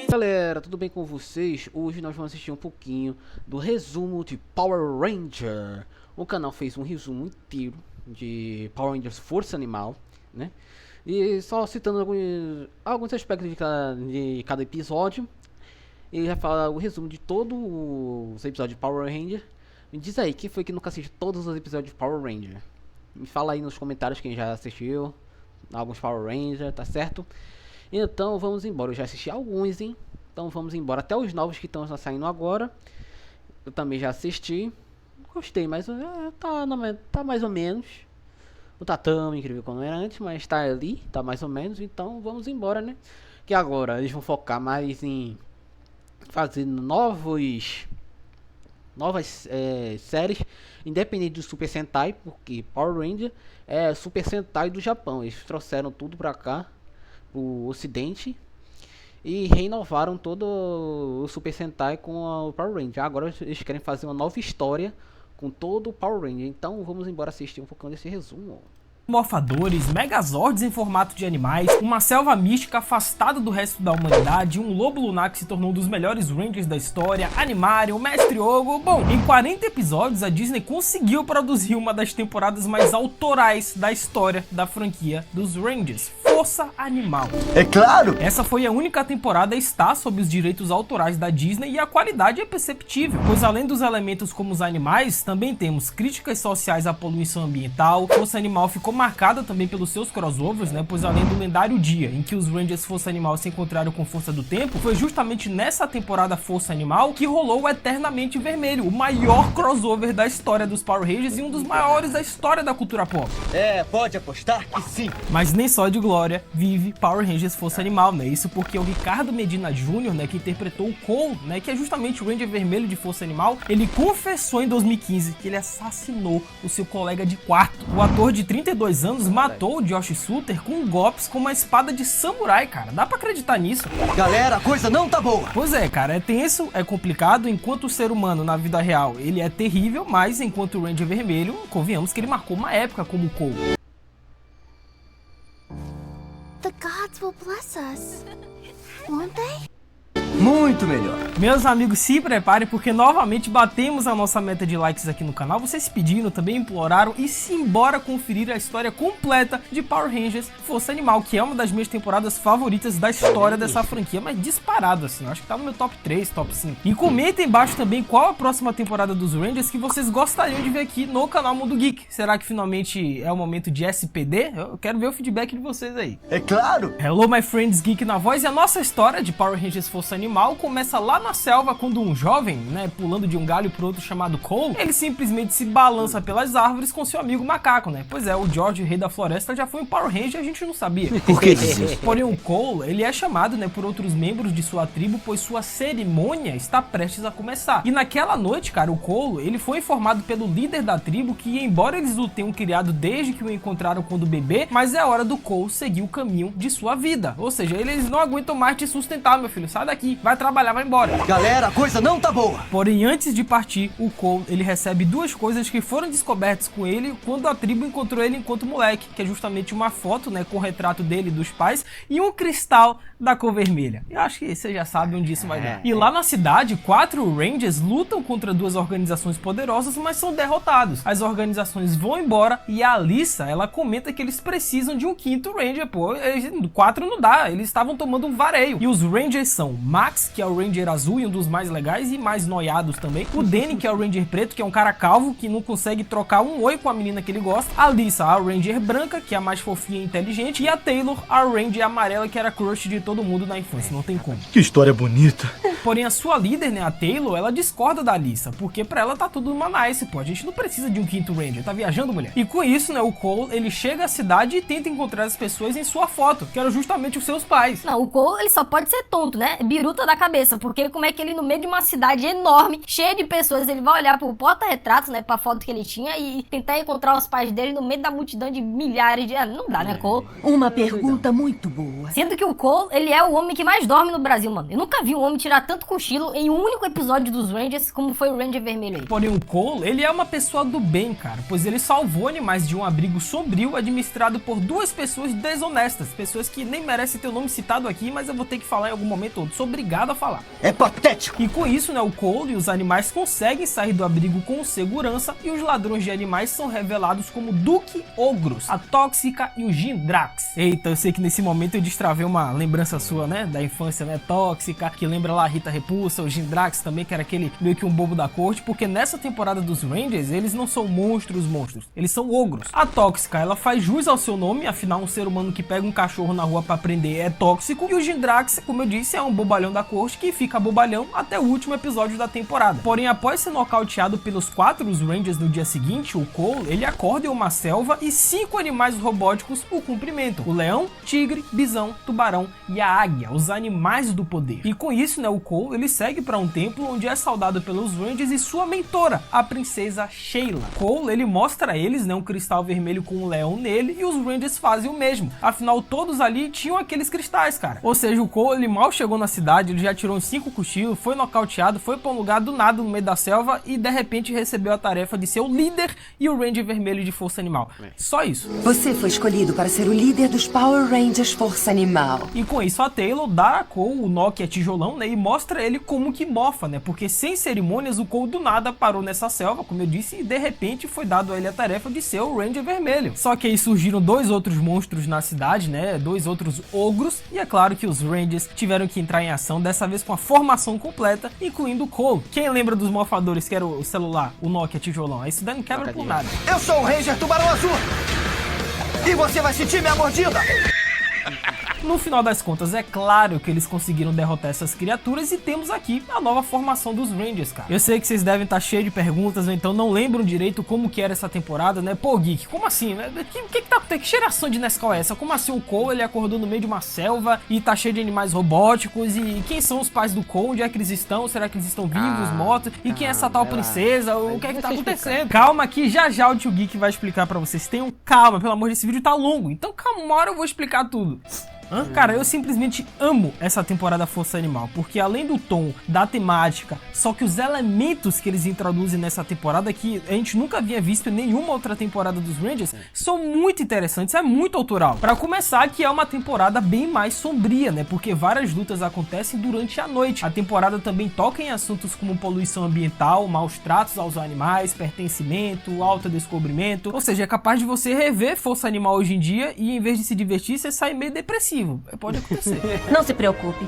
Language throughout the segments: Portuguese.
Galera, tudo bem com vocês? Hoje nós vamos assistir um pouquinho do resumo de Power Ranger. O canal fez um resumo inteiro de Power Rangers Força Animal, né? E só citando alguns aspectos de cada episódio. E vai falar o resumo de todos os episódios de Power Ranger. Me diz aí, quem foi que nunca assistiu todos os episódios de Power Ranger? Me fala aí nos comentários quem já assistiu alguns Power Ranger, tá certo? Então vamos embora, eu já assisti alguns, hein? Então vamos embora, até os novos que estão saindo agora. Eu também já assisti. Gostei, mas tá mais ou menos. Não tá tão incrível como era antes, mas tá ali, tá mais ou menos. Então vamos embora, né? Que agora eles vão focar mais em fazer novas séries, independente do Super Sentai, porque Power Ranger é Super Sentai do Japão. Eles trouxeram tudo pra cá, pro ocidente, e renovaram todo o Super Sentai com o Power Ranger. Agora eles querem fazer uma nova história com todo o Power Ranger. Então vamos embora assistir um pouquinho desse resumo. Morfadores, megazords em formato de animais, uma selva mística afastada do resto da humanidade, um lobo lunar que se tornou um dos melhores Rangers da história, Animarium, Mestre Ogo. Bom, em 40 episódios a Disney conseguiu produzir uma das temporadas mais autorais da história da franquia dos Rangers, Força Animal. É claro! Essa foi a única temporada a estar sob os direitos autorais da Disney e a qualidade é perceptível, pois além dos elementos como os animais, também temos críticas sociais à poluição ambiental. Força Animal ficou marcada também pelos seus crossovers, né? Pois além do lendário dia em que os Rangers Força Animal se encontraram com Força do Tempo, foi justamente nessa temporada Força Animal que rolou o Eternamente Vermelho, o maior crossover da história dos Power Rangers e um dos maiores da história da cultura pop. É, pode apostar que sim. Mas nem só de glória vive Power Rangers Força Animal, né? Isso porque o Ricardo Medina Jr., né, que interpretou o Cole, né, que é justamente o Ranger Vermelho de Força Animal, ele confessou em 2015 que ele assassinou o seu colega de quarto. O ator de 32 anos matou o Josh Sutter com golpes com uma espada de samurai, cara. Dá pra acreditar nisso? Galera, a coisa não tá boa. Pois é, cara, é tenso, é complicado. Enquanto o ser humano na vida real, ele é terrível, mas enquanto o Ranger Vermelho, convenhamos que ele marcou uma época como o Cole. The gods will bless us, won't they? Muito melhor. Meus amigos, se preparem porque novamente batemos a nossa meta de likes aqui no canal. Vocês pediram, também imploraram e simbora conferir a história completa de Power Rangers Força Animal, que é uma das minhas temporadas favoritas da história dessa franquia, mas disparado assim, eu acho que tá no meu top 3, top 5. E comentem embaixo também qual a próxima temporada dos Rangers que vocês gostariam de ver aqui no canal Mundo Geek. Será que finalmente é o momento de SPD? Eu quero ver o feedback de vocês aí. É claro! Hello my friends, Geek na voz, e a nossa história de Power Rangers Força Animal começa lá na selva quando um jovem, né, pulando de um galho pro outro chamado Cole, ele simplesmente se balança pelas árvores com seu amigo macaco, né? Pois é, o George, o rei da floresta, já foi um Power Ranger e a gente não sabia. Por que dizer? Porém o Cole, ele é chamado, né, por outros membros de sua tribo, pois sua cerimônia está prestes a começar. E naquela noite, cara, o Cole, ele foi informado pelo líder da tribo que, embora eles o tenham criado desde que o encontraram quando bebê, mas é hora do Cole seguir o caminho de sua vida. Ou seja, eles não aguentam mais te sustentar, meu filho. Sai daqui, vai trabalhar, vai embora. Galera, a coisa não tá boa. Porém, antes de partir, o Cole, ele recebe duas coisas que foram descobertas com ele quando a tribo encontrou ele enquanto moleque, que é justamente uma foto, né, com o retrato dele e dos pais e um cristal da cor vermelha. Eu acho que você já sabe onde isso vai dar. E lá na cidade, 4 Rangers lutam contra 2 organizações poderosas, mas são derrotados. As organizações vão embora e a Alissa, ela comenta que eles precisam de um 5º Ranger, pô. 4 não dá, eles estavam tomando um vareio. E os Rangers são Max, que é o Ranger azul e um dos mais legais e mais noiados também. O Danny, que é o Ranger preto, que é um cara calvo, que não consegue trocar um oi com a menina que ele gosta. A Alissa, a Ranger branca, que é a mais fofinha e inteligente. E a Taylor, a Ranger amarela, que era crush de todo mundo na infância, não tem como. Que história bonita. Porém, a sua líder, né, a Taylor, ela discorda da Alissa, porque pra ela tá tudo uma nice, pô. A gente não precisa de um 5º Ranger, tá viajando, mulher? E com isso, né, o Cole, ele chega à cidade e tenta encontrar as pessoas em sua foto, que eram justamente os seus pais. Não, o Cole, ele só pode ser tonto, né? Biruta da cabeça, porque como é que ele no meio de uma cidade enorme, cheia de pessoas, ele vai olhar pro porta-retratos, né, pra foto que ele tinha e tentar encontrar os pais dele no meio da multidão de milhares de... Não dá, né, Cole? Uma pergunta muito boa. Sendo que o Cole, ele é o homem que mais dorme no Brasil, mano. Eu nunca vi um homem tirar tanto cochilo em um único episódio dos Rangers como foi o Ranger Vermelho aí. Porém, o Cole, ele é uma pessoa do bem, cara, pois ele salvou animais de um abrigo sombrio administrado por duas pessoas desonestas, pessoas que nem merecem ter o nome citado aqui, mas eu vou ter que falar em algum momento ou outro, sou obrigado a falar. É patético. E com isso, né, o Cole e os animais conseguem sair do abrigo com segurança e os ladrões de animais são revelados como Duke Ogros, a Tóxica e o Gindrax. Eita, eu sei que nesse momento eu destravei uma lembrança sua, né, da infância, né, Tóxica, que lembra lá a Rita Repulsa, o Gindrax também, que era aquele meio que um bobo da corte, porque nessa temporada dos Rangers, eles não são monstros, eles são ogros. A Tóxica, ela faz jus ao seu nome, afinal um ser humano que pega um cachorro na rua pra prender é tóxico, e o Gindrax, como eu disse, é um bobalhão da corte que fica bobalhão até o último episódio da temporada. Porém, após ser nocauteado pelos 4 Rangers no dia seguinte, o Cole, ele acorda em uma selva e 5 animais robóticos o cumprimentam: o leão, tigre, bisão, tubarão e a águia, os animais do poder. E com isso, né, o Cole, ele segue para um templo onde é saudado pelos Rangers e sua mentora, a princesa Sheila. Cole, ele mostra a eles, né, um cristal vermelho com um leão nele, e os Rangers fazem o mesmo. Afinal, todos ali tinham aqueles cristais, cara. Ou seja, o Cole, ele mal chegou na cidade, ele já tirou uns 5 cochilos, foi nocauteado, foi pra um lugar do nada no meio da selva e de repente recebeu a tarefa de ser o líder e o Ranger Vermelho de Força Animal. Só isso. Você foi escolhido para ser o líder dos Power Rangers Força Animal. E com isso a Taylor dá a Cole o Nokia tijolão, né, e mostra ele como que mofa, né, porque sem cerimônias o Cole do nada parou nessa selva, como eu disse, e de repente foi dado a ele a tarefa de ser o Ranger Vermelho. Só que aí surgiram 2 outros monstros na cidade, né, 2 outros ogros, e é claro que os Rangers tiveram que entrar em ação, dessa vez com a formação completa, incluindo o Cole. Quem lembra dos mofadores que era o celular, o Nokia tijolão? Isso daí não quebra por nada. Eu sou o Ranger Tubarão Azul. E você vai sentir minha mordida. No final das contas, é claro que eles conseguiram derrotar essas criaturas e temos aqui a nova formação dos Rangers, cara. Eu sei que vocês devem estar cheios de perguntas, ou então não lembram direito como que era essa temporada, né? Pô, Geek, como assim, né? Que geração de Nescau é essa? Como assim o Cole, ele acordou no meio de uma selva e tá cheio de animais robóticos? E quem são os pais do Cole? Onde é que eles estão? Será que eles estão vivos, mortos? E quem é essa tal princesa? O que é que tá acontecendo? Calma que já já o tio Geek vai explicar pra vocês. Tenham calma, pelo amor de Deus, esse vídeo tá longo. Então calma, uma hora eu vou explicar tudo. Cara, eu simplesmente amo essa temporada Força Animal, porque além do tom, da temática, só que os elementos que eles introduzem nessa temporada que a gente nunca havia visto em nenhuma outra temporada dos Rangers, são muito interessantes, é muito autoral. Pra começar, que é uma temporada bem mais sombria, né, porque várias lutas acontecem durante a noite. A temporada também toca em assuntos como poluição ambiental, maus tratos aos animais, pertencimento, autodescobrimento, ou seja, é capaz de você rever Força Animal hoje em dia e em vez de se divertir, você sai meio depressivo. Pode acontecer. Não se preocupe.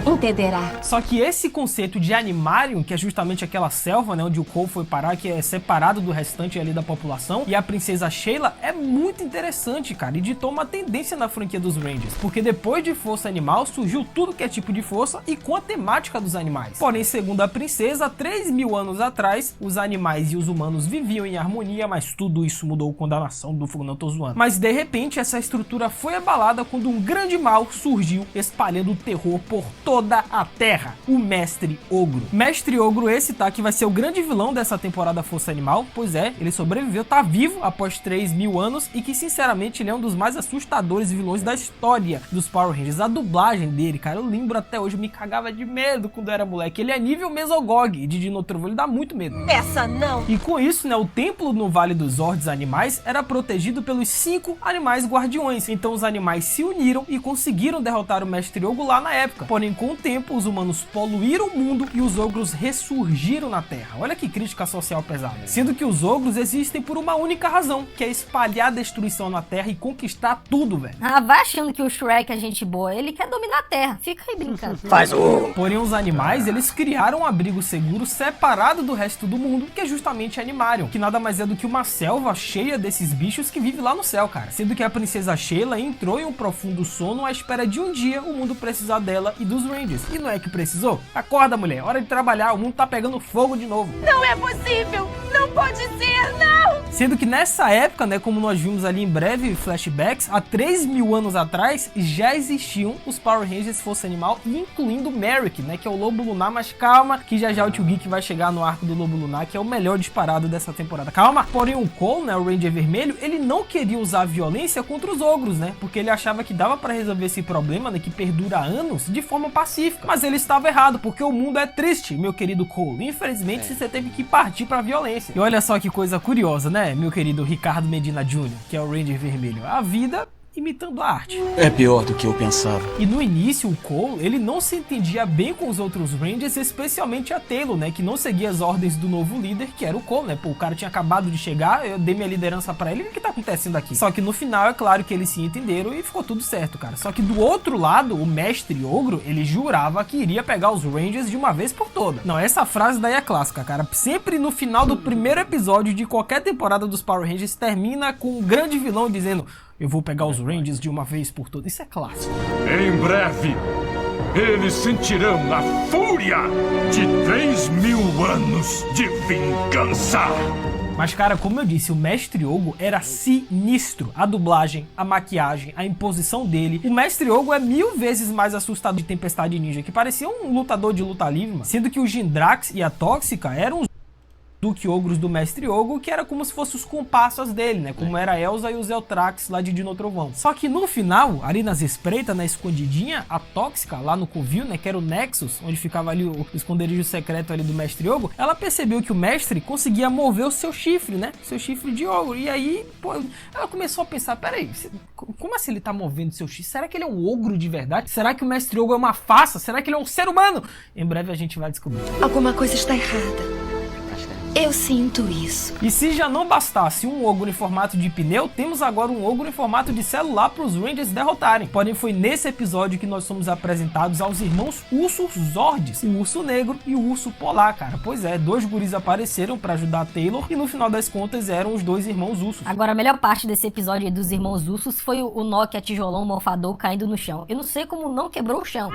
Entenderá. Só que esse conceito de Animarium, que é justamente aquela selva, né, onde o Cole foi parar, que é separado do restante ali da população, e a princesa Sheila, é muito interessante, cara, e ditou uma tendência na franquia dos Rangers, porque depois de Força Animal surgiu tudo que é tipo de força e com a temática dos animais. Porém, segundo a princesa, 3.000 anos atrás, os animais e os humanos viviam em harmonia, mas tudo isso mudou quando a nação do fogo, não tô zoando. Mas de repente, essa estrutura foi abalada quando um grande mal surgiu, espalhando o terror por toda a Terra, o Mestre Ogro. Mestre Ogro esse, tá, que vai ser o grande vilão dessa temporada Força Animal, pois é, ele sobreviveu, tá vivo após 3.000 anos e que sinceramente ele é um dos mais assustadores vilões da história dos Power Rangers. A dublagem dele, cara, eu lembro até hoje, eu me cagava de medo quando eu era moleque. Ele é nível Mesogog de Dino Trovão, ele dá muito medo. Essa não! E com isso, né, o templo no Vale dos Zords Animais era protegido pelos 5 animais guardiões. Então os animais se uniram e conseguiram derrotar o Mestre Ogro lá na época. Porém, com o tempo, os humanos poluíram o mundo e os ogros ressurgiram na Terra. Olha que crítica social pesada. Sendo que os ogros existem por uma única razão, que é espalhar destruição na Terra e conquistar tudo, velho. Ah, vai achando que o Shrek é gente boa, ele quer dominar a Terra. Fica aí brincando. Faz o... Porém, os animais, eles criaram um abrigo seguro separado do resto do mundo, que é justamente Animarium, que nada mais é do que uma selva cheia desses bichos que vive lá no céu, cara. Sendo que a princesa Sheila entrou em um profundo sono à espera de um dia o mundo precisar dela e dos Rangers. E não é que precisou? Acorda, mulher, hora de trabalhar, o mundo tá pegando fogo de novo. Não é possível! Não pode ser, não! Sendo que nessa época, né, como nós vimos ali em breve flashbacks, há 3.000 anos atrás, já existiam os Power Rangers Força Animal, incluindo o Merrick, né, que é o Lobo Lunar, mas calma, que já já o tio Geek vai chegar no arco do Lobo Lunar, que é o melhor disparado dessa temporada. Calma! Porém o Cole, né, o Ranger Vermelho, ele não queria usar violência contra os ogros, né, porque ele achava que dava pra resolver esse problema, né, que perdura há anos, de forma pacífica. pacífica. Mas ele estava errado, porque o mundo é triste, meu querido Cole. Infelizmente, você teve que partir pra violência. E olha só que coisa curiosa, né, meu querido Ricardo Medina Jr., que é o Ranger Vermelho. A vida imitando a arte. É pior do que eu pensava. E no início, o Cole, ele não se entendia bem com os outros Rangers, especialmente a Taylor, né, que não seguia as ordens do novo líder, que era o Cole, né, pô, o cara tinha acabado de chegar, eu dei minha liderança pra ele, o que tá acontecendo aqui? Só que no final, é claro que eles se entenderam e ficou tudo certo, cara. Só que do outro lado, o Mestre Ogro, ele jurava que iria pegar os Rangers de uma vez por todas. Não, essa frase daí é clássica, cara. Sempre no final do primeiro episódio de qualquer temporada dos Power Rangers, termina com um grande vilão dizendo: eu vou pegar os Rangers de uma vez por todas. Isso é clássico. Em breve, eles sentirão a fúria de 3.000 anos de vingança. Mas, cara, como eu disse, o Mestre Ogo era sinistro. A dublagem, a maquiagem, a imposição dele. O Mestre Ogo é 1000 vezes mais assustador de Tempestade Ninja, que parecia um lutador de luta livre, mano. Sendo que o Jindrax e a Tóxica eram os Duque Ogros do Mestre Ogo, que era como se fossem os comparsas dele, né? Como era a Elsa e o Zeltrax lá de Dino Trovão. Só que no final, ali nas espreitas, na escondidinha, a Tóxica, lá no covil, né? Que era o Nexus, onde ficava ali o esconderijo secreto ali do Mestre Ogo, ela percebeu que o Mestre conseguia mover o seu chifre, né? Seu chifre de ogro. E aí, pô, ela começou a pensar, peraí, como assim ele tá movendo seu chifre? Será que ele é um ogro de verdade? Será que o Mestre Ogo é uma farsa? Será que ele é um ser humano? Em breve a gente vai descobrir. Alguma coisa está errada. Eu sinto isso. E se já não bastasse um ogro em formato de pneu, temos agora um ogro em formato de celular para os Rangers derrotarem. Porém, foi nesse episódio que nós somos apresentados aos irmãos Ursos Zords, o Urso Negro e o Urso Polar, cara. Pois é, 2 guris apareceram para ajudar a Taylor e no final das contas eram os 2 irmãos Ursos. Agora, a melhor parte desse episódio aí dos irmãos Ursos foi o Nokia tijolão morfador caindo no chão. Eu não sei como não quebrou o chão.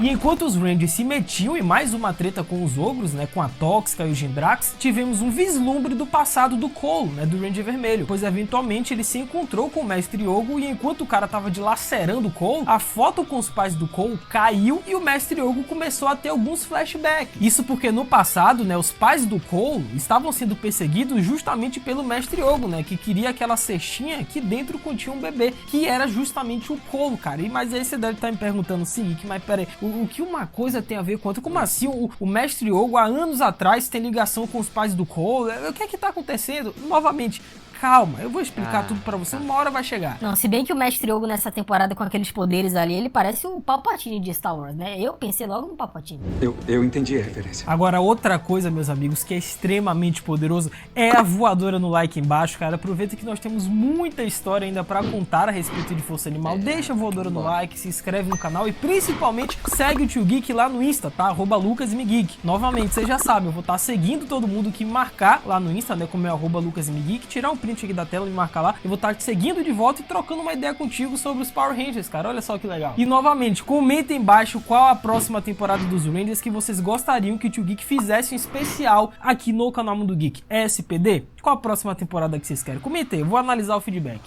E enquanto os Rangers se metiam em mais uma treta com os ogros, né, com a Tóxica e o Jindrax, tivemos um vislumbre do passado do Cole, né, do Ranger Vermelho, pois eventualmente ele se encontrou com o Mestre Ogo e enquanto o cara tava dilacerando o Cole, a foto com os pais do Cole caiu e o Mestre Ogo começou a ter alguns flashbacks. Isso porque no passado, né, os pais do Cole estavam sendo perseguidos justamente pelo Mestre Ogo, né, que queria aquela cestinha que dentro continha um bebê, que era justamente o Cole, cara. E mas aí você deve estar me perguntando assim, mas peraí, o que uma coisa tem a ver com outra? Como assim o Mestre Ogo há anos atrás tem ligação com os pais do Cole? O que é que tá acontecendo? Novamente, calma, eu vou explicar tudo pra você, uma hora vai chegar. Não, se bem que o Mestre Ogo nessa temporada com aqueles poderes ali, ele parece o Palpatine de Star Wars, né? Eu pensei logo no Palpatine. Eu entendi a referência. Agora, outra coisa, meus amigos, que é extremamente poderoso é a voadora no like embaixo, cara. Aproveita que nós temos muita história ainda pra contar a respeito de Força Animal. Deixa a voadora no like, se inscreve no canal e principalmente segue o Tio Geek lá no Insta, tá? @LucasMeGeek. Novamente, você já sabe, eu vou estar seguindo todo mundo que marcar lá no Insta, né? Como é @LucasMeGeek, tirar um print aqui da tela e me marcar lá. Eu vou estar te seguindo de volta e trocando uma ideia contigo sobre os Power Rangers, cara. Olha só que legal. E novamente, comenta embaixo qual a próxima temporada dos Rangers que vocês gostariam que o Tio Geek fizesse um especial aqui no canal Mundo Geek. É SPD? Qual a próxima temporada que vocês querem? Comenta aí, eu vou analisar o feedback.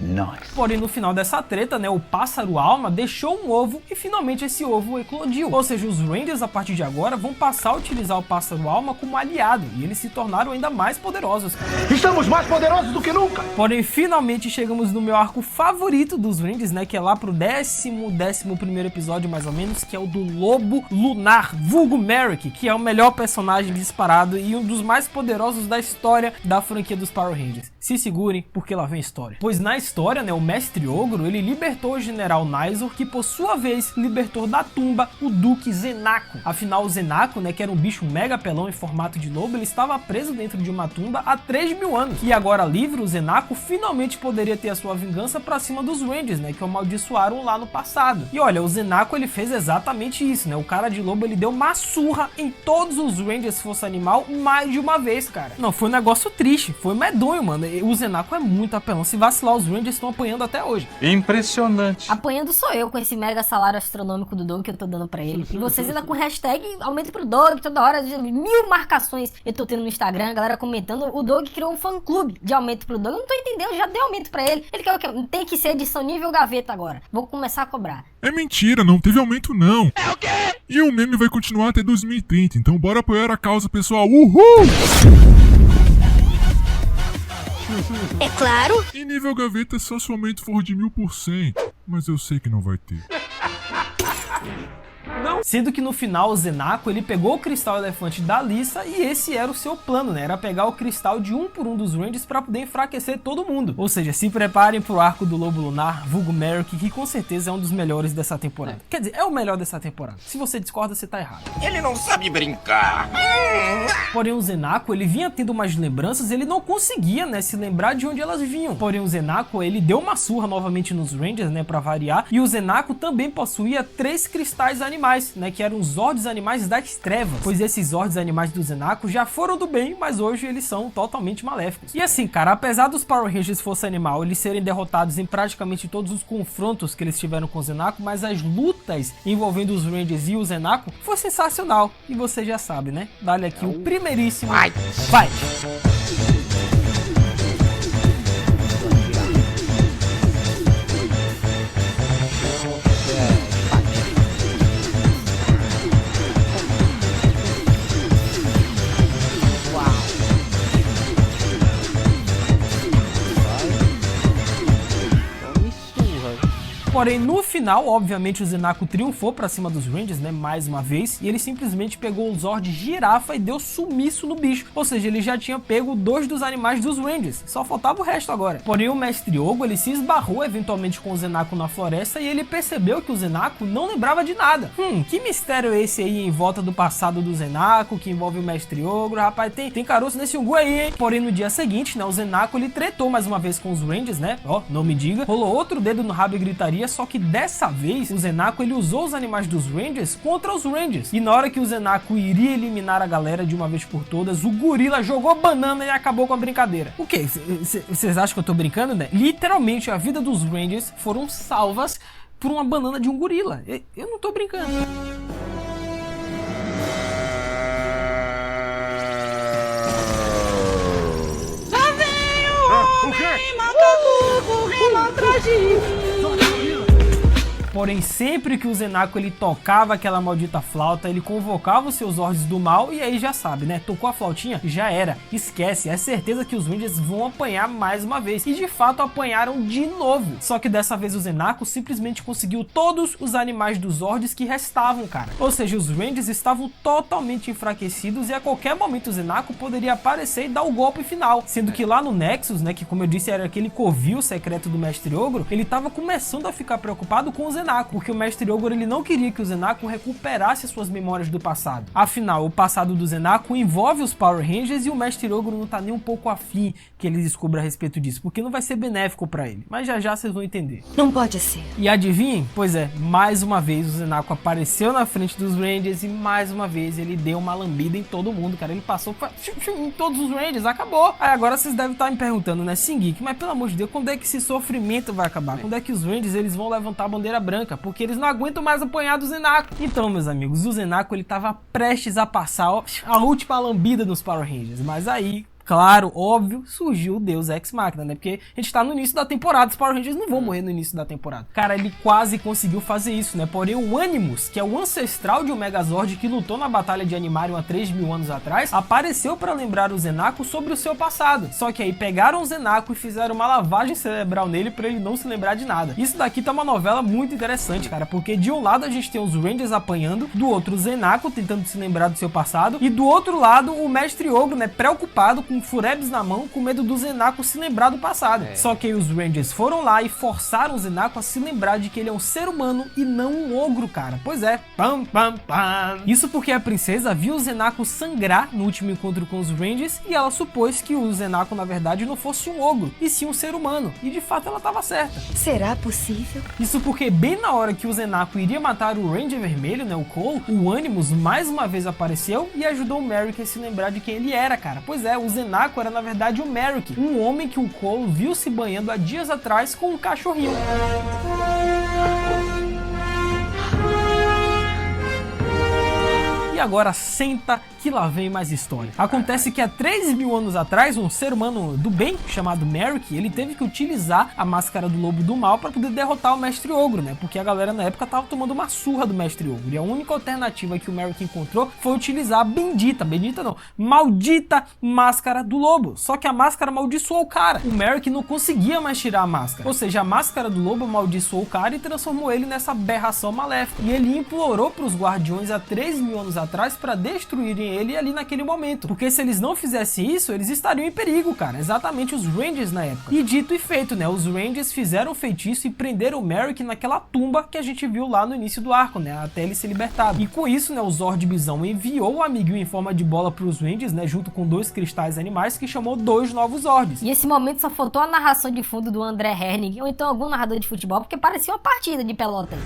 Nice. Porém, no final dessa treta, né, o pássaro alma deixou um ovo e finalmente esse ovo eclodiu. Ou seja, os Rangers a partir de agora vão passar a utilizar o pássaro alma como aliado e eles se tornaram ainda mais poderosos, cara. Estamos mais poderosos do que nunca! Porém, finalmente chegamos no meu arco favorito dos Rangers, né, que é lá pro 11º episódio mais ou menos, que é o do Lobo Lunar, vulgo Merrick, que é o melhor personagem disparado e um dos mais poderosos da história da franquia dos Power Rangers. Se segurem, porque lá vem história. Pois na história, né, o Mestre Ogro, ele libertou o General Nyzor, que por sua vez libertou da tumba o Duque Zenaco. Afinal, o Zenaco, né, que era um bicho mega pelão em formato de lobo, ele estava preso dentro de uma tumba há 3.000 anos. E agora livre, o Zenaco finalmente poderia ter a sua vingança pra cima dos Rangers, né, que o amaldiçoaram lá no passado. E olha, o Zenaco, ele fez exatamente isso, né, o cara de lobo, ele deu uma surra em todos os Rangers Força Animal mais de uma vez, cara. Não, foi um negócio triste, foi medonho, mano. O Zenaco é muito apelão, se vacilar os Rangers estão apanhando até hoje. Impressionante. Apanhando sou eu com esse mega salário astronômico do Doug que eu tô dando pra ele. E vocês ainda com hashtag aumento pro Doug, toda hora, 1000 marcações eu tô tendo no Instagram, a galera comentando. O Doug criou um fã-clube de aumento pro Doug. Eu não tô entendendo, já dei aumento pra ele. Ele quer o quê? Tem que ser edição nível gaveta agora. Vou começar a cobrar. É mentira, não teve aumento não. É o quê? E o meme vai continuar até 2030, então bora apoiar a causa, pessoal. Uhul! É claro. E nível gaveta só se o aumento for de 1000%, mas eu sei que não vai ter. Sendo que no final o Zenako ele pegou o cristal elefante da Alissa e esse era o seu plano, né? Era pegar o cristal de um por um dos Rangers para poder enfraquecer todo mundo. Ou seja, se preparem pro arco do Lobo Lunar, vulgo Merrick, que com certeza é um dos melhores dessa temporada. Quer dizer, é o melhor dessa temporada. Se você discorda, você tá errado. Ele não sabe brincar. Porém o Zenako, ele vinha tendo umas lembranças, ele não conseguia, né, se lembrar de onde elas vinham. Porém o Zenako, ele deu uma surra novamente nos Rangers, né, pra variar. E o Zenako também possuía 3 cristais animais, né, que eram os Zords animais das trevas, pois esses Zords animais do Zenako já foram do bem, mas hoje eles são totalmente maléficos. E assim, cara, apesar dos Power Rangers Força Animal eles serem derrotados em praticamente todos os confrontos que eles tiveram com o Zenako, mas as lutas envolvendo os Rangers e o Zenako foi sensacional. E você já sabe, né? Dá-lhe aqui o primeiríssimo Fight! Porém, no final, obviamente, o Zenako triunfou pra cima dos Rangers, né, mais uma vez, e ele simplesmente pegou o Zord Girafa e deu sumiço no bicho. Ou seja, ele já tinha pego 2 dos animais dos Rangers, só faltava o resto agora. Porém, o Mestre Ogo, ele se esbarrou eventualmente com o Zenako na floresta e ele percebeu que o Zenako não lembrava de nada. Que mistério é esse aí em volta do passado do Zenako, que envolve o Mestre Ogro? Rapaz, tem caroço nesse Ungu aí, hein? Porém, no dia seguinte, né, o Zenako, ele tretou mais uma vez com os Rangers, né? Ó, não me diga. Rolou outro dedo no rabo e gritaria, só que dessa vez o Zenako ele usou os animais dos Rangers contra os Rangers. E na hora que o Zenako iria eliminar a galera de uma vez por todas, o gorila jogou banana e acabou com a brincadeira. O que? Vocês acham que eu tô brincando, né? Literalmente a vida dos Rangers foram salvas por uma banana de um gorila. Eu não tô brincando. Lá vem o homem macaco correndo atrás de mim. Porém, sempre que o Zenako ele tocava aquela maldita flauta, ele convocava os seus Zords do mal e aí já sabe, né? Tocou a flautinha, já era. Esquece, é certeza que os Rangers vão apanhar mais uma vez. E de fato apanharam de novo. Só que dessa vez o Zenako simplesmente conseguiu todos os animais dos Zords que restavam, cara. Ou seja, os Rangers estavam totalmente enfraquecidos e a qualquer momento o Zenako poderia aparecer e dar o golpe final. Sendo que lá no Nexus, né, que como eu disse era aquele covil secreto do Mestre Ogro, ele tava começando a ficar preocupado com o Zenako, porque o Mestre Ogro ele não queria que o Zenako recuperasse suas memórias do passado. Afinal, o passado do Zenako envolve os Power Rangers e o Mestre Ogro não tá nem um pouco afim que ele descubra a respeito disso, porque não vai ser benéfico pra ele. Mas já já vocês vão entender. Não pode ser. E adivinhem? Pois é, mais uma vez o Zenako apareceu na frente dos Rangers e mais uma vez ele deu uma lambida em todo mundo, cara. Ele passou em todos os Rangers, acabou. Aí agora vocês devem estar me perguntando, né, Shingeki, mas pelo amor de Deus, quando é que esse sofrimento vai acabar? Quando é que os Rangers eles vão levantar a bandeira branca? Porque eles não aguentam mais apanhar do Zenako. Então, meus amigos, o Zenako ele tava prestes a passar a última lambida nos Power Rangers, mas aí claro, óbvio, surgiu o Deus Ex Machina, né? Porque a gente tá no início da temporada, os Power Rangers não vão morrer no início da temporada. Cara, ele quase conseguiu fazer isso, né? Porém, o Animus, que é o ancestral de um Megazord que lutou na Batalha de Animarium há 3.000 anos atrás, apareceu pra lembrar o Zenako sobre o seu passado. Só que aí pegaram o Zenako e fizeram uma lavagem cerebral nele pra ele não se lembrar de nada. Isso daqui tá uma novela muito interessante, cara, porque de um lado a gente tem os Rangers apanhando, do outro o Zenako tentando se lembrar do seu passado, e do outro lado o Mestre Ogro, né, preocupado com Furebs na mão, com medo do Zenako se lembrar do passado. Só que aí os Rangers foram lá e forçaram o Zenako a se lembrar de que ele é um ser humano e não um ogro, cara. Pois é. Pam, pam, pam. Isso porque a princesa viu o Zenako sangrar no último encontro com os Rangers e ela supôs que o Zenako, na verdade, não fosse um ogro, e sim um ser humano. E de fato ela estava certa. Será possível? Isso porque bem na hora que o Zenako iria matar o Ranger vermelho, né, o Cole, o Animus mais uma vez apareceu e ajudou o Merrick a se lembrar de quem ele era, cara. Pois é, o Zenako era na verdade o Merrick, um homem que o Cole viu se banhando há dias atrás com um cachorrinho. E agora senta que lá vem mais história. Acontece que há 3.000 anos atrás, um ser humano do bem, chamado Merrick, ele teve que utilizar a máscara do lobo do mal para poder derrotar o Mestre Ogro, né? Porque a galera na época tava tomando uma surra do Mestre Ogro. E a única alternativa que o Merrick encontrou foi utilizar a maldita máscara do lobo. Só que a máscara amaldiçoou o cara. O Merrick não conseguia mais tirar a máscara. Ou seja, a máscara do lobo amaldiçoou o cara e transformou ele nessa aberração maléfica. E ele implorou para os guardiões há 3.000 anos atrás para destruírem ele ali naquele momento. Porque se eles não fizessem isso, eles estariam em perigo, cara. Exatamente os Rangers na época. E dito e feito, né? Os Rangers fizeram o feitiço e prenderam o Merrick naquela tumba que a gente viu lá no início do arco, né? Até ele ser libertado. E com isso, né? O Zord Bisão enviou o amiguinho em forma de bola para os Rangers, né? Junto com 2 cristais animais que chamou 2 novos Zords. E esse momento só faltou a narração de fundo do André Herning ou então algum narrador de futebol, porque parecia uma partida de pelota.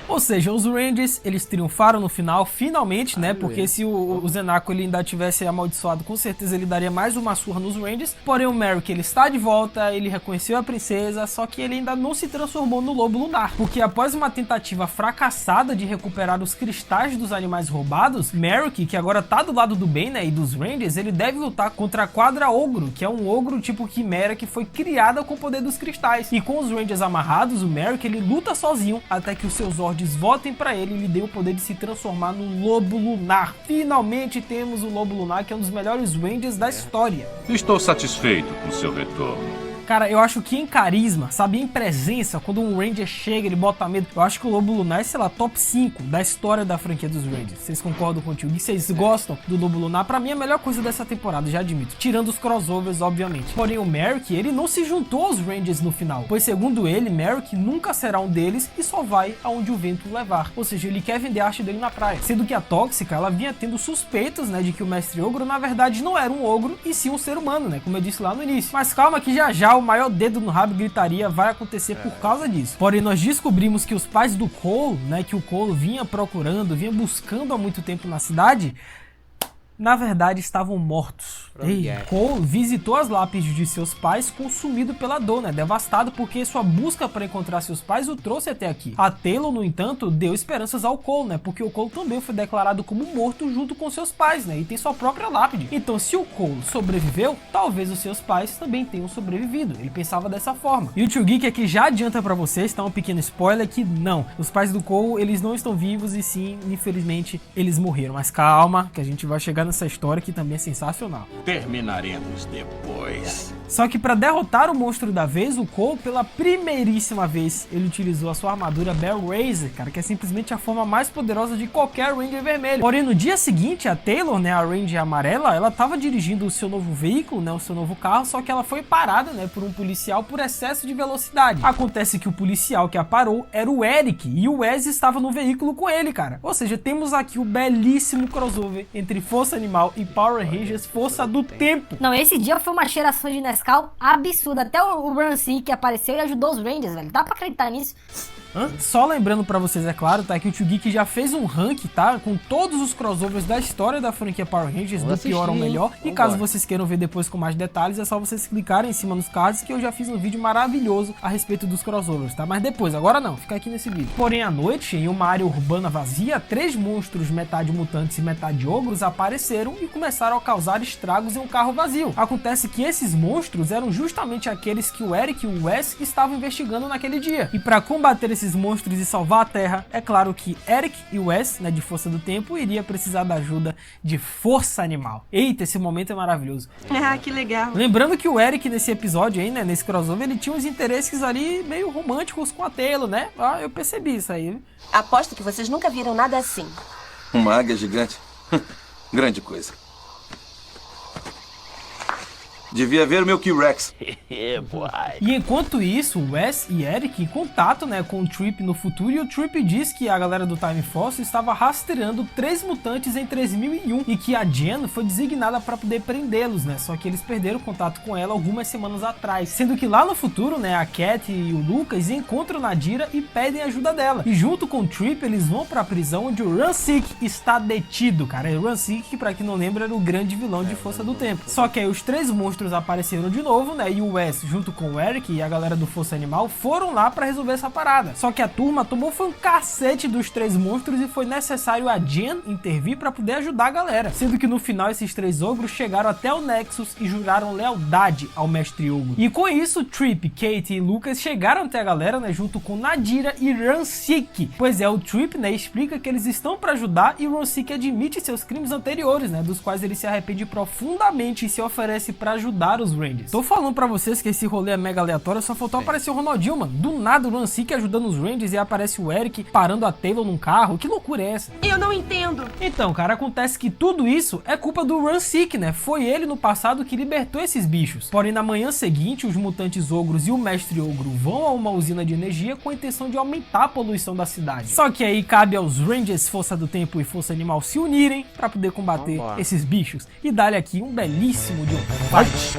Ou seja, os Rangers, eles triunfaram no final, finalmente, né? Porque se o Zenako ele ainda tivesse amaldiçoado, com certeza ele daria mais uma surra nos Rangers. Porém, o Merrick, ele está de volta, ele reconheceu a princesa, só que ele ainda não se transformou no lobo lunar. Porque após uma tentativa fracassada de recuperar os cristais dos animais roubados, Merrick, que agora tá do lado do bem, né? E dos Rangers, ele deve lutar contra a Quadra Ogro, que é um ogro tipo quimera que foi criada com o poder dos cristais. E com os Rangers amarrados, o Merrick, ele luta sozinho até que os seus Zords votem pra ele e lhe dê o poder de se transformar no Lobo Lunar. Finalmente temos o Lobo Lunar, que é um dos melhores Rangers da história. Estou satisfeito com seu retorno. Cara, eu acho que em carisma, sabe, em presença, quando um Ranger chega, ele bota medo. Eu acho que o Lobo Lunar é, sei lá, top 5 da história da franquia dos Rangers. Vocês concordam contigo? E vocês gostam do Lobo Lunar? Pra mim é a melhor coisa dessa temporada, já admito. Tirando os crossovers, obviamente. Porém, o Merrick, ele não se juntou aos Rangers no final. Pois, segundo ele, Merrick nunca será um deles e só vai aonde o vento o levar. Ou seja, ele quer vender a arte dele na praia. Sendo que a Tóxica, ela vinha tendo suspeitas, né, de que o Mestre Ogro, na verdade, não era um ogro e sim um ser humano, né? Como eu disse lá no início. Mas calma que já o maior dedo no rabo gritaria vai acontecer por causa disso. Porém, nós descobrimos que os pais do Cole, né, que o Cole vinha procurando, vinha buscando há muito tempo na cidade, na verdade estavam mortos. Cole visitou as lápides de seus pais consumido pela dor, né? Devastado porque sua busca para encontrar seus pais o trouxe até aqui. A Taylor, no entanto, deu esperanças ao Cole, né? Porque o Cole também foi declarado como morto junto com seus pais, né? E tem sua própria lápide. Então, se o Cole sobreviveu, talvez os seus pais também tenham sobrevivido. Ele pensava dessa forma. E o Tio Geek aqui já adianta para vocês, tá? Um pequeno spoiler que não. Os pais do Cole, eles não estão vivos e sim, infelizmente, eles morreram. Mas calma, que a gente vai chegar nessa história que também é sensacional. Terminaremos depois. Só que para derrotar o monstro da vez, o Cole, pela primeiríssima vez, ele utilizou a sua armadura Bell Razor, cara, que é simplesmente a forma mais poderosa de qualquer Ranger vermelho. Porém, no dia seguinte, a Taylor, né, a Ranger amarela, ela tava dirigindo o seu novo veículo, né, o seu novo carro, só que ela foi parada, né, por um policial por excesso de velocidade. Acontece que o policial que a parou era o Eric, e o Wes estava no veículo com ele, cara. Ou seja, temos aqui o belíssimo crossover entre Força Animal e Power Rangers Força do Tempo. Não, esse dia foi uma cheiração de Nescau absurda. Até o Ramsey que apareceu e ajudou os Rangers, velho. Dá pra acreditar nisso? Só lembrando pra vocês, é claro, tá, que o Tio Geek já fez um rank, tá, com todos os crossovers da história da franquia Power Rangers, do pior ao melhor. E caso vocês queiram ver depois com mais detalhes, é só vocês clicarem em cima nos cards, que eu já fiz um vídeo maravilhoso a respeito dos crossovers, tá? Mas depois, agora não, fica aqui nesse vídeo. Porém, à noite, em uma área urbana vazia, 3 monstros, metade mutantes e metade ogros, apareceram e começaram a causar estragos em um carro vazio. Acontece que esses monstros eram justamente aqueles que o Eric e o Wes estavam investigando naquele dia. E para combater esses monstros e salvar a Terra, é claro que Eric e Wes, né, de Força do Tempo, iria precisar da ajuda de Força Animal. Eita, esse momento é maravilhoso. Ah, que legal. Lembrando que o Eric, nesse episódio aí, né, nesse crossover, ele tinha uns interesses ali meio românticos com a Taylor, né? Ah, eu percebi isso aí. Aposto que vocês nunca viram nada assim. Uma águia gigante? Grande coisa. Devia ver o meu T-Rex. E enquanto isso, Wes e Eric em contato, né, com o Trip no futuro, e o Trip diz que a galera do Time Force estava rastreando 3 mutantes em 3001 e que a Jen foi designada para poder prendê-los, né? Só que eles perderam contato com ela algumas semanas atrás. Sendo que lá no futuro, né, a Cat e o Lucas encontram Nadira e pedem ajuda dela. E junto com o Trip, eles vão para a prisão onde o Ransik está detido, cara. E o Ransik, que pra quem não lembra, era o grande vilão de Força do Tempo. Só que aí os 3 monstros monstros apareceram de novo, né? E o Wes, junto com o Eric e a galera do Força Animal, foram lá pra resolver essa parada. Só que a turma tomou foi um cacete dos 3 monstros e foi necessário a Jen intervir pra poder ajudar a galera. Sendo que no final esses 3 ogros chegaram até o Nexus e juraram lealdade ao Mestre Ogro. E com isso, Trip, Kate e Lucas chegaram até a galera, né? Junto com Nadira e Ransik. Pois é, o Trip, né? Explica que eles estão pra ajudar e Ransik admite seus crimes anteriores, né? Dos quais ele se arrepende profundamente e se oferece pra ajudar os Rangers. Tô falando pra vocês que esse rolê é mega aleatório, só faltou aparecer o Ronaldinho, mano. Do nada o Ransik ajudando os Rangers e aparece o Eric parando a Taylor num carro. Que loucura é essa? Eu não entendo. Então, cara, acontece que tudo isso é culpa do Ransik, né? Foi ele no passado que libertou esses bichos. Porém, na manhã seguinte, os mutantes ogros e o Mestre Ogro vão a uma usina de energia com a intenção de aumentar a poluição da cidade. Só que aí cabe aos Rangers Força do Tempo e Força Animal se unirem pra poder combater esses bichos. E dar-lhe aqui um belíssimo de um fight.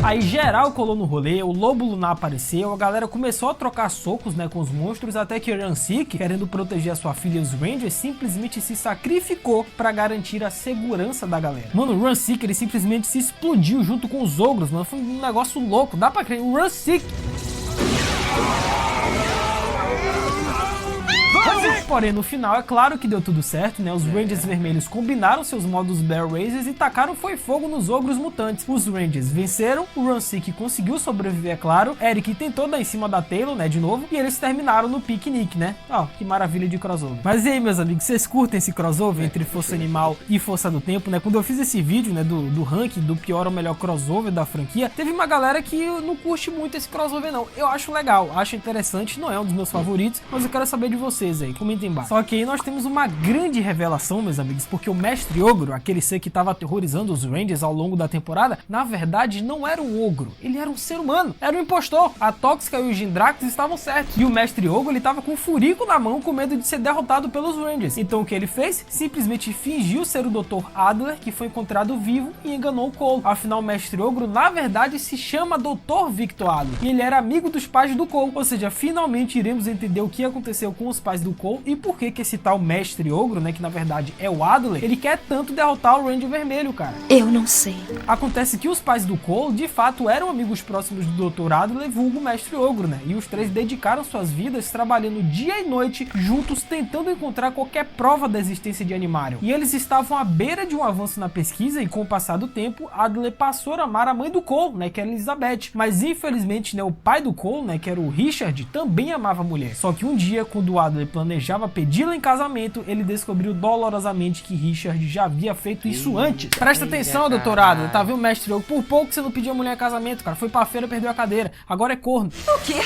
Aí geral colou no rolê, o Lobo Lunar apareceu, a galera começou a trocar socos, né, com os monstros, até que Ransik, querendo proteger a sua filha e os Rangers, simplesmente se sacrificou pra garantir a segurança da galera. Mano, o Ransik, ele simplesmente se explodiu junto com os ogros, mano, foi um negócio louco, dá pra crer, o Ransik... Porém, no final, é claro que deu tudo certo, né? Os Rangers vermelhos combinaram seus modos Bear Raisers e tacaram fogo nos ogros mutantes. Os Rangers venceram, o Ransik conseguiu sobreviver, é claro. Eric tentou dar em cima da Taylor, né, de novo, e eles terminaram no piquenique, né? Ó, que maravilha de crossover. Mas e aí, meus amigos, vocês curtem esse crossover entre Força Animal e Força do Tempo, né? Quando eu fiz esse vídeo, né, do ranking do pior ou melhor crossover da franquia, teve uma galera que não curte muito esse crossover, não. Eu acho legal, acho interessante, não é um dos meus favoritos, mas eu quero saber de vocês aí, comentem embaixo. Só que aí nós temos uma grande revelação, meus amigos, porque o Mestre Ogro, aquele ser que estava aterrorizando os Rangers ao longo da temporada, na verdade não era um ogro, ele era um ser humano, era um impostor. A Tóxica e o Gindrax estavam certos, e o Mestre Ogro, ele estava com um furico na mão com medo de ser derrotado pelos Rangers. Então o que ele fez? Simplesmente fingiu ser o Dr. Adler, que foi encontrado vivo, e enganou o Cole. Afinal, o Mestre Ogro, na verdade, se chama Dr. Victor Adler, e ele era amigo dos pais do Cole, ou seja, finalmente iremos entender o que aconteceu com os pais do Cole e por que esse tal Mestre Ogro, né, que na verdade é o Adler, ele quer tanto derrotar o Ranger Vermelho, cara. Eu não sei. Acontece que os pais do Cole, de fato, eram amigos próximos do Dr. Adler, vulgo Mestre Ogro, né, e os três dedicaram suas vidas trabalhando dia e noite juntos, tentando encontrar qualquer prova da existência de Animarium. E eles estavam à beira de um avanço na pesquisa e com o passar do tempo, Adler passou a amar a mãe do Cole, né, que era Elizabeth, mas infelizmente, né, o pai do Cole, né, que era o Richard, também amava a mulher. Só que um dia, quando o Adler planejava pedi-la em casamento, ele descobriu dolorosamente que Richard já havia feito isso antes. Presta atenção, doutorado, tá vendo, Mestre Ogro? Por pouco você não pediu a mulher em casamento, cara. Foi pra feira, perdeu a cadeira. Agora é corno. O quê?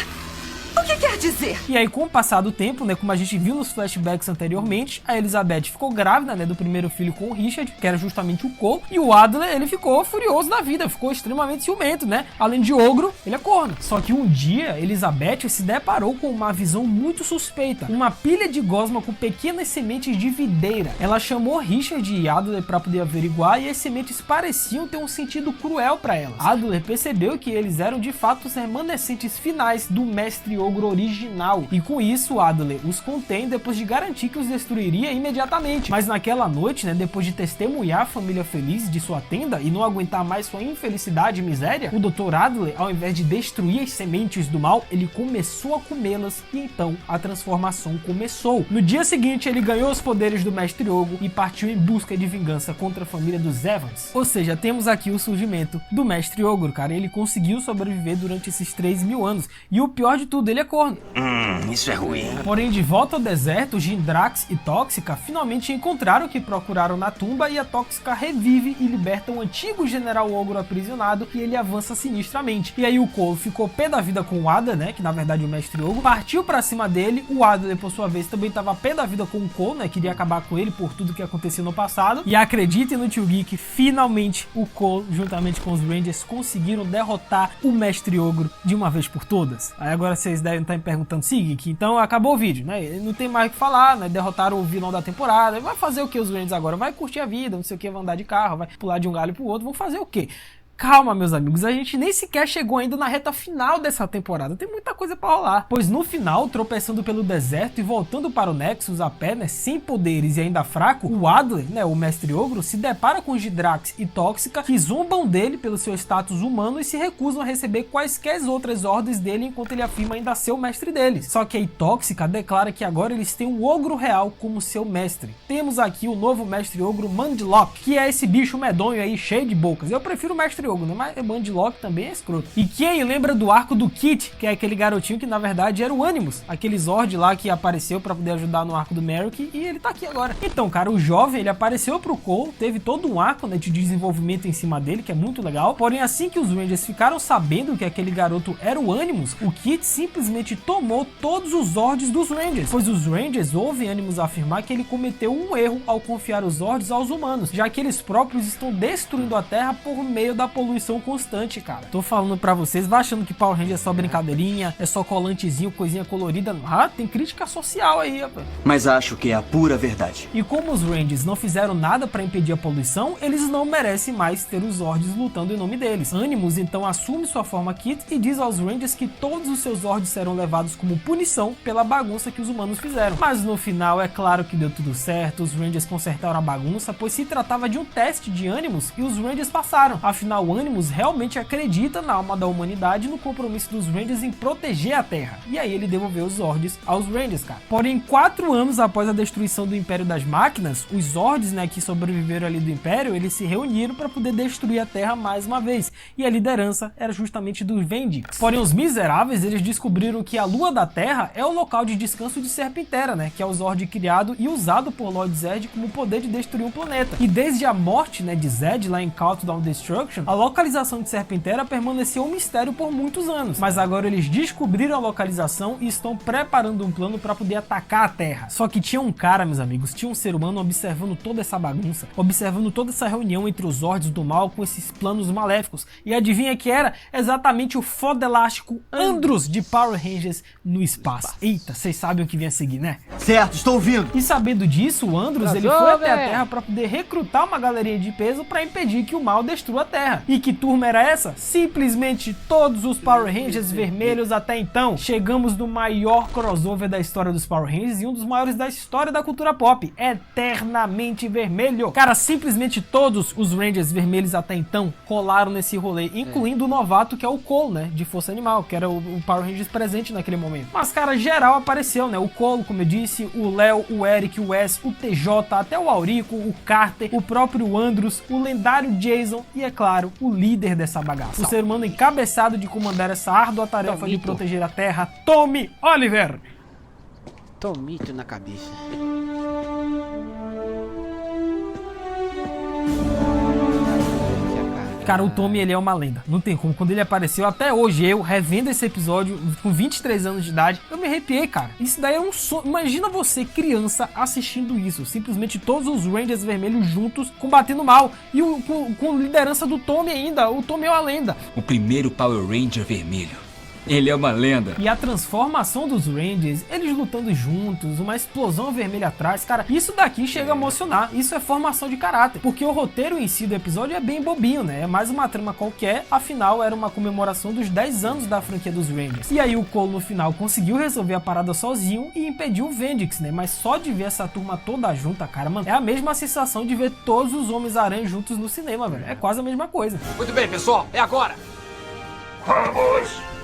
O que quer dizer? E aí, com o passar do tempo, né, como a gente viu nos flashbacks anteriormente, a Elizabeth ficou grávida, né, do primeiro filho com o Richard, que era justamente o Cole, e o Adler, ele ficou furioso da vida, ficou extremamente ciumento, né? Além de ogro, ele é corno. Só que um dia, Elizabeth se deparou com uma visão muito suspeita, uma pilha de gosma com pequenas sementes de videira. Ela chamou Richard e Adler para poder averiguar, e as sementes pareciam ter um sentido cruel para elas. Adler percebeu que eles eram de fato os remanescentes finais do Mestre Ogro original, e com isso Adler os contém depois de garantir que os destruiria imediatamente. Mas naquela noite, né, depois de testemunhar a família feliz de sua tenda e não aguentar mais sua infelicidade e miséria, o Dr. Adler, ao invés de destruir as sementes do mal, ele começou a comê-las, e então a transformação começou. No dia seguinte, ele ganhou os poderes do Mestre Ogro e partiu em busca de vingança contra a família dos Evans. Ou seja, temos aqui o surgimento do Mestre Ogro, cara. Ele conseguiu sobreviver durante esses 3.000 anos, e o pior de tudo, ele é corno. Isso é ruim. Porém, de volta ao deserto, Gindrax e Tóxica finalmente encontraram o que procuraram na tumba, e a Tóxica revive e liberta o antigo General Ogro aprisionado, e ele avança sinistramente. E aí o Cole ficou pé da vida com o Adler, né, que na verdade é o Mestre Ogro, partiu pra cima dele. O Adler, por sua vez, também tava pé da vida com o Cole, né, queria acabar com ele por tudo que aconteceu no passado. E acreditem no Tio Geek, finalmente o Cole, juntamente com os Rangers, conseguiram derrotar o Mestre Ogro de uma vez por todas. Aí agora vocês devem devem estar me perguntando, Sig, então acabou o vídeo, né? Não tem mais o que falar, né? Derrotaram o vilão da temporada. Vai fazer o que os Rangers agora? Vai curtir a vida, não sei o que, vai andar de carro, vai pular de um galho pro outro, vão fazer o quê? Calma, meus amigos, a gente nem sequer chegou ainda na reta final dessa temporada, tem muita coisa pra rolar. Pois no final, tropeçando pelo deserto e voltando para o Nexus a pé, né, sem poderes e ainda fraco, o Adler, né, o Mestre Ogro, se depara com Gidrax e Tóxica, que zombam dele pelo seu status humano e se recusam a receber quaisquer outras ordens dele enquanto ele afirma ainda ser o mestre deles. Só que aí Tóxica declara que agora eles têm o Ogro Real como seu mestre. Temos aqui o novo Mestre Ogro Mundlock, que é esse bicho medonho aí, cheio de bocas. Eu prefiro o Mestre Ogro, né? Mas Mundlock também é escroto. E quem lembra do arco do Kit, que é aquele garotinho que na verdade era o Animus, aquele Zord lá que apareceu pra poder ajudar no arco do Merrick, e ele tá aqui agora. Então, cara, o jovem, ele apareceu pro Cole, teve todo um arco, né, de desenvolvimento em cima dele, que é muito legal. Porém, assim que os Rangers ficaram sabendo que aquele garoto era o Animus, o Kit simplesmente tomou todos os Zords dos Rangers, pois os Rangers ouvem Animus afirmar que ele cometeu um erro ao confiar os Zords aos humanos, já que eles próprios estão destruindo a Terra por meio da poluição constante, cara. Tô falando pra vocês, vai achando que Power Ranger é só brincadeirinha, é só colantezinho, coisinha colorida. Ah, tem crítica social aí, rapaz. Mas acho que é a pura verdade. E como os Rangers não fizeram nada pra impedir a poluição, eles não merecem mais ter os Zords lutando em nome deles. Animus então assume sua forma Kit e diz aos Rangers que todos os seus Zords serão levados como punição pela bagunça que os humanos fizeram. Mas no final é claro que deu tudo certo, os Rangers consertaram a bagunça, pois se tratava de um teste de Animus e os Rangers passaram. Afinal, Animus realmente acredita na alma da humanidade e no compromisso dos Rangers em proteger a Terra. E aí ele devolveu os Zords aos Rangers, cara. Porém, 4 anos após a destruição do Império das Máquinas, os Zords, né, que sobreviveram ali do Império, eles se reuniram para poder destruir a Terra mais uma vez. E a liderança era justamente dos Vendix. Porém, os miseráveis, eles descobriram que a Lua da Terra é o local de descanso de Serpentera, né, que é o Zord criado e usado por Lord Zed como poder de destruir um planeta. E desde a morte, né, de Zed lá em Countdown Destruction, a localização de Serpentera permaneceu um mistério por muitos anos, mas agora eles descobriram a localização e estão preparando um plano para poder atacar a Terra. Só que tinha um cara, meus amigos, tinha um ser humano observando toda essa bagunça, observando toda essa reunião entre os Zords do mal com esses planos maléficos, e adivinha que era? Exatamente o fodelástico Andros de Power Rangers no espaço. Eita, vocês sabem o que vinha a seguir, né? Certo, estou ouvindo. E sabendo disso, o Andros ele foi até a Terra para poder recrutar uma galerinha de peso para impedir que o mal destrua a Terra. E que turma era essa? Simplesmente todos os Power Rangers vermelhos até então. Chegamos no maior crossover da história dos Power Rangers e um dos maiores da história da cultura pop, Eternamente Vermelho. Cara, simplesmente todos os Rangers vermelhos até então colaram nesse rolê, incluindo o novato que é o Cole, né, de Força Animal, que era o Power Rangers presente naquele momento. Mas, cara, geral apareceu, né, o Cole, como eu disse, o Léo, o Eric, o Wes, o TJ, até o Aurico, o Carter, o próprio Andros, o lendário Jason e, é claro, o líder dessa bagaça. O ser humano encabeçado de comandar essa árdua tarefa de proteger a Terra, Tommy Oliver. Tomito na cabeça. Cara, o Tommy, ele é uma lenda. Não tem como. Quando ele apareceu, até hoje, eu revendo esse episódio com 23 anos de idade, eu me arrepiei, cara. Isso daí é um sonho. Imagina você, criança, assistindo isso. Simplesmente todos os Rangers vermelhos juntos, combatendo mal. E com liderança do Tommy ainda. O Tommy é uma lenda. O primeiro Power Ranger vermelho. Ele é uma lenda. E a transformação dos Rangers, eles lutando juntos, uma explosão vermelha atrás, cara, isso daqui chega a emocionar. Isso é formação de caráter, porque o roteiro em si do episódio é bem bobinho, né? É mais uma trama qualquer, afinal era uma comemoração dos 10 anos da franquia dos Rangers. E aí o Cole no final conseguiu resolver a parada sozinho e impediu o Vendix, né? Mas só de ver essa turma toda junta, cara, mano, é a mesma sensação de ver todos os Homens-Aranha juntos no cinema, velho. É quase a mesma coisa. Muito bem, pessoal, é agora. Vamos!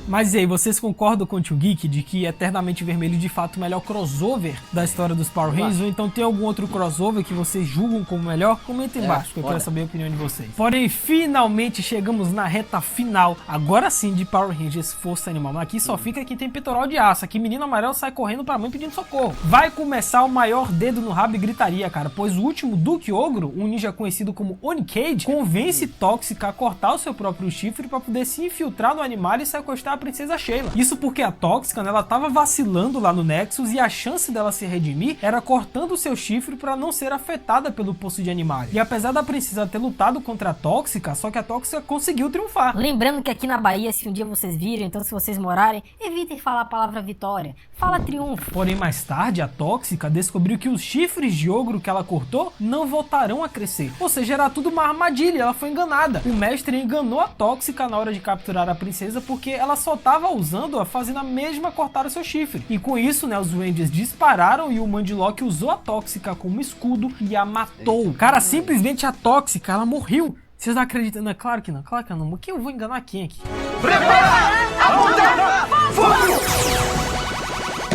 Mas e aí, vocês concordam com o Tio Geek de que Eternamente Vermelho de fato é o melhor crossover da história dos Power Rangers? Ou então tem algum outro crossover que vocês julgam como melhor? Comenta embaixo, que eu quero saber a opinião de vocês. Porém, finalmente chegamos na reta final, agora sim, de Power Rangers Força Animal. Mas aqui só fica quem tem peitoral de aço. Aqui menino amarelo sai correndo pra mãe pedindo socorro. Vai começar o maior dedo no rabo e gritaria, cara, pois o último Duke Ogro, um ninja conhecido como Oni-Cage, convence Tóxica a cortar o seu próprio chifre pra poder se infiltrar no animal e sequestrar a princesa Sheila. Isso porque a Tóxica, né, ela tava vacilando lá no Nexus e a chance dela se redimir era cortando o seu chifre para não ser afetada pelo poço de animais. E apesar da princesa ter lutado contra a Tóxica, só que a Tóxica conseguiu triunfar. Lembrando que aqui na Bahia, se um dia vocês virem, então se vocês morarem, evitem falar a palavra vitória. Fala triunfo. Porém, mais tarde, a Tóxica descobriu que os chifres de ogro que ela cortou não voltarão a crescer. Ou seja, era tudo uma armadilha, ela foi enganada. O mestre enganou a Tóxica na hora de capturar a princesa porque ela só estava usando-a fazendo a mesma cortar o seu chifre. E com isso, né, os Rangers dispararam e o Mandilock usou a Tóxica como escudo e a matou. Cara, simplesmente a Tóxica, ela morreu. Vocês não acreditam? Não, claro que não, claro que não. Porque eu vou enganar quem aqui? Prepara! Aponta! Fogo!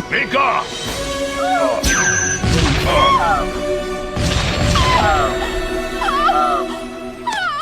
Vem cá!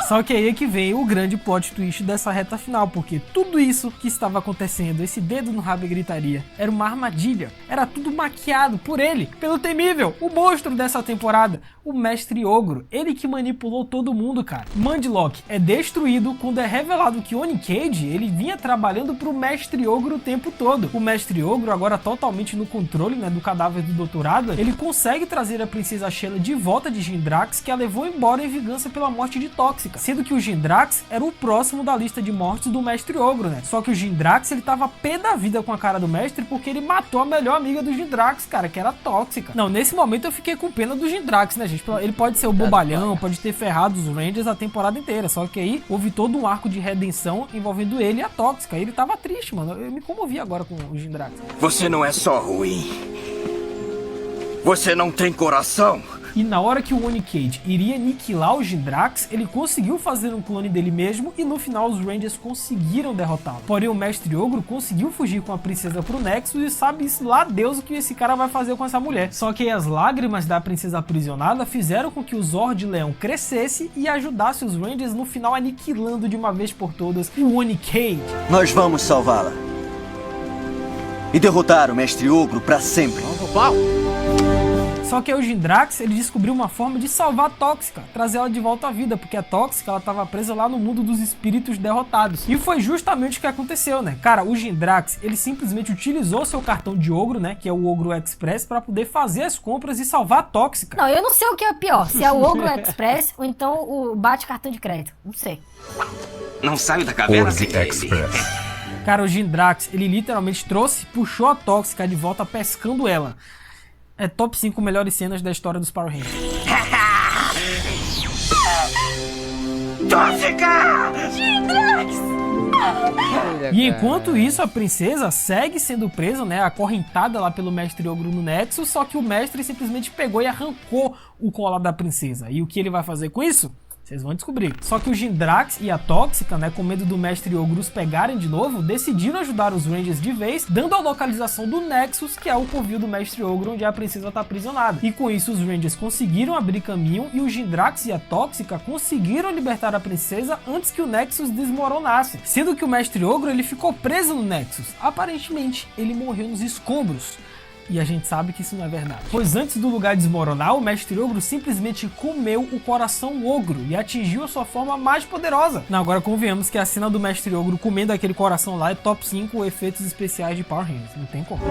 Só que aí é que vem o grande plot twist dessa reta final, porque tudo isso que estava acontecendo, esse dedo no rabo e gritaria, era uma armadilha. Era tudo maquiado por ele, pelo temível, o monstro dessa temporada, o Mestre Ogro. Ele que manipulou todo mundo, cara. Mandilock é destruído quando é revelado que Oni Cade, ele vinha trabalhando pro Mestre Ogro o tempo todo. O Mestre Ogro, agora totalmente no controle, né, do cadáver do doutorado, ele consegue trazer a princesa Sheila de volta de Gindrax, que a levou embora em vingança pela morte de Tóxica. Sendo que o Gindrax era o próximo da lista de mortes do Mestre Ogro, né? Só que o Gindrax, ele tava pé da vida com a cara do mestre porque ele matou a melhor amiga do Gindrax, cara, que era a Tóxica. Não, nesse momento eu fiquei com pena do Gindrax, né, gente? Ele pode ser o bobalhão, pode ter ferrado os Rangers a temporada inteira, só que aí houve todo um arco de redenção envolvendo ele e a Tóxica. Ele tava triste, mano. Eu me comovi agora com o Gindrax. Você não é só ruim. Você não tem coração. E na hora que o Oni Cade iria aniquilar o Gindrax, ele conseguiu fazer um clone dele mesmo e no final os Rangers conseguiram derrotá-lo. Porém o Mestre Ogro conseguiu fugir com a princesa pro Nexus e sabe lá Deus o que esse cara vai fazer com essa mulher. Só que as lágrimas da princesa aprisionada fizeram com que o Zord Leão crescesse e ajudasse os Rangers no final aniquilando de uma vez por todas o Oni Cade. Nós vamos salvá-la. E derrotar o Mestre Ogro pra sempre. Só que aí o Gindrax, ele descobriu uma forma de salvar a Tóxica, trazer ela de volta à vida, porque a Tóxica, ela tava presa lá no mundo dos espíritos derrotados. E foi justamente o que aconteceu, né? Cara, o Gindrax, ele simplesmente utilizou seu cartão de ogro, né, que é o Ogro Express, pra poder fazer as compras e salvar a Tóxica. Não, eu não sei o que é pior, se é o Ogro Express ou então o bate cartão de crédito, não sei. Não saio da caverna Express. Cara, o Gindrax, ele literalmente puxou a Tóxica de volta pescando ela. É top 5 melhores cenas da história dos Power Rangers. Tóxica! Gindrax! E enquanto isso, a princesa segue sendo presa, né, acorrentada lá pelo Mestre Ogro no Nexus, só que o mestre simplesmente pegou e arrancou o colar da princesa. E o que ele vai fazer com isso? Vocês vão descobrir. Só que o Gindrax e a Tóxica, né, com medo do Mestre Ogro os pegarem de novo, decidiram ajudar os Rangers de vez, dando a localização do Nexus, que é o covil do Mestre Ogro, onde a princesa está aprisionada. E com isso, os Rangers conseguiram abrir caminho e o Gindrax e a Tóxica conseguiram libertar a princesa antes que o Nexus desmoronasse. Sendo que o Mestre Ogro, ele ficou preso no Nexus. Aparentemente, ele morreu nos escombros. E a gente sabe que isso não é verdade. Pois antes do lugar desmoronar, o Mestre Ogro simplesmente comeu o coração ogro e atingiu a sua forma mais poderosa. Não, agora convenhamos que a cena do Mestre Ogro comendo aquele coração lá é top 5 efeitos especiais de Power Rangers. Não tem como.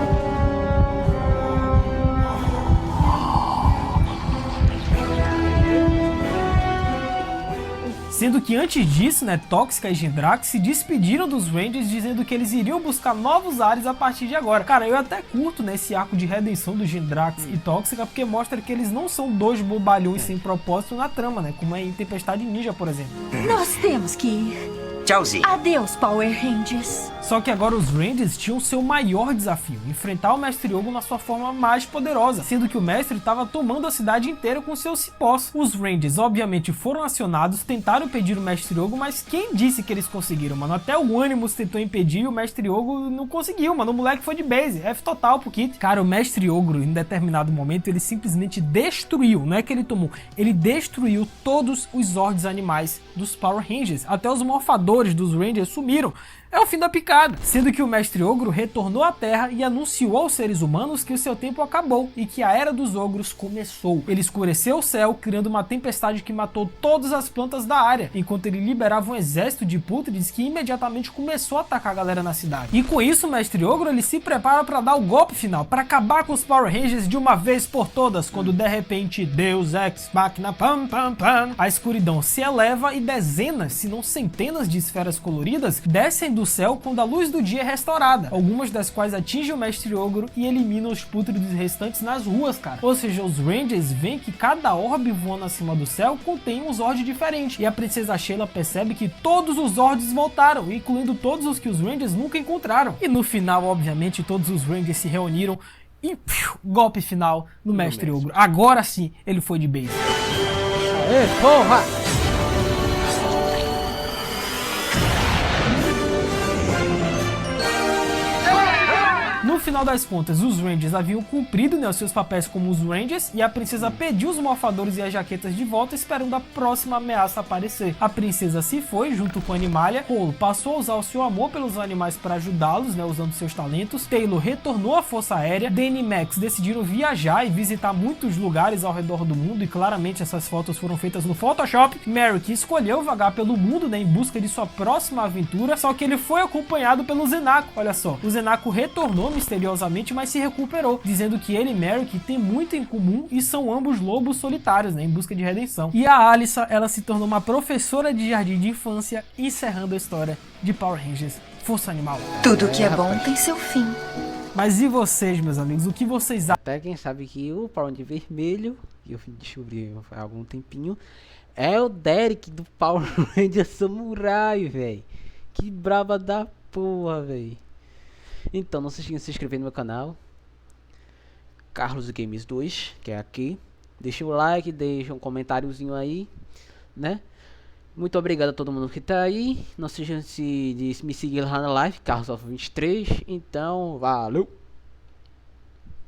Sendo que antes disso, né, Tóxica e Gindrax se despediram dos Rangers dizendo que eles iriam buscar novos ares a partir de agora. Cara, eu até curto, né, esse arco de redenção do Gindrax e Tóxica, porque mostra que eles não são dois bobalhões sem propósito na trama, né, como é em Tempestade Ninja, por exemplo. Nós temos que ir. Tchauzinho. Adeus, Power Rangers. Só que agora os Rangers tinham seu maior desafio, enfrentar o Mestre Ogro na sua forma mais poderosa, sendo que o mestre estava tomando a cidade inteira com seus cipós. Os Rangers obviamente foram acionados, tentaram impedir o Mestre Ogro, mas quem disse que eles conseguiram, mano? Até o Animus tentou impedir e o Mestre Ogro não conseguiu, mano. O moleque foi de base, F total pro Kit. Cara, o Mestre Ogro, em determinado momento, ele simplesmente destruiu, não é que ele tomou, ele destruiu todos os Zords animais dos Power Rangers. Até os morfadores dos Rangers sumiram. é o fim da picada, sendo que o Mestre Ogro retornou à Terra e anunciou aos seres humanos que o seu tempo acabou e que a Era dos Ogros começou. Ele escureceu o céu, criando uma tempestade que matou todas as plantas da área, enquanto ele liberava um exército de pútrides que imediatamente começou a atacar a galera na cidade. E com isso, o Mestre Ogro ele se prepara para dar o golpe final, para acabar com os Power Rangers de uma vez por todas, quando de repente Deus Ex Machina pam pam pam, a escuridão se eleva e dezenas, se não centenas de esferas coloridas descem do céu quando a luz do dia é restaurada, algumas das quais atingem o Mestre Ogro e eliminam os pútridos restantes nas ruas, cara. Ou seja, os Rangers veem que cada orbe voando acima do céu contém um Zord diferente, e a Princesa Sheila percebe que todos os Zords voltaram, incluindo todos os que os Rangers nunca encontraram. E no final, obviamente, todos os Rangers se reuniram e golpe final no Mestre Ogro. Agora sim, ele foi de base. Aê, porra! No final das contas, os Rangers haviam cumprido, né, os seus papéis como os Rangers, e a princesa pediu os morfadores e as jaquetas de volta, esperando a próxima ameaça aparecer. A princesa se foi junto com a Animalia, Cole passou a usar o seu amor pelos animais para ajudá-los, né, usando seus talentos, Taylor retornou à Força Aérea, Danny e Max decidiram viajar e visitar muitos lugares ao redor do mundo, e claramente essas fotos foram feitas no Photoshop. Merrick escolheu vagar pelo mundo, né, em busca de sua próxima aventura, só que ele foi acompanhado pelo Zenaco. Olha só, o Zenaco retornou misteriosamente, mas se recuperou, dizendo que ele e Merrick têm muito em comum e são ambos lobos solitários, né, em busca de redenção. E a Alyssa, ela se tornou uma professora de jardim de infância, encerrando a história de Power Rangers Força Animal. Tudo que é bom tem seu fim. Mas e vocês, meus amigos, o que vocês acham? Até quem sabe que o Power Ranger vermelho, que eu descobri há algum tempinho, é o Derek do Power Ranger Samurai, velho. Que braba da porra, velho. Então, não se esqueça de se inscrever no meu canal, Carlos Games 2, que é aqui. Deixa o like, deixa um comentáriozinho aí, né? Muito obrigado a todo mundo que tá aí. Não se esqueça de me seguir lá na live, Carlos 23. Então, valeu!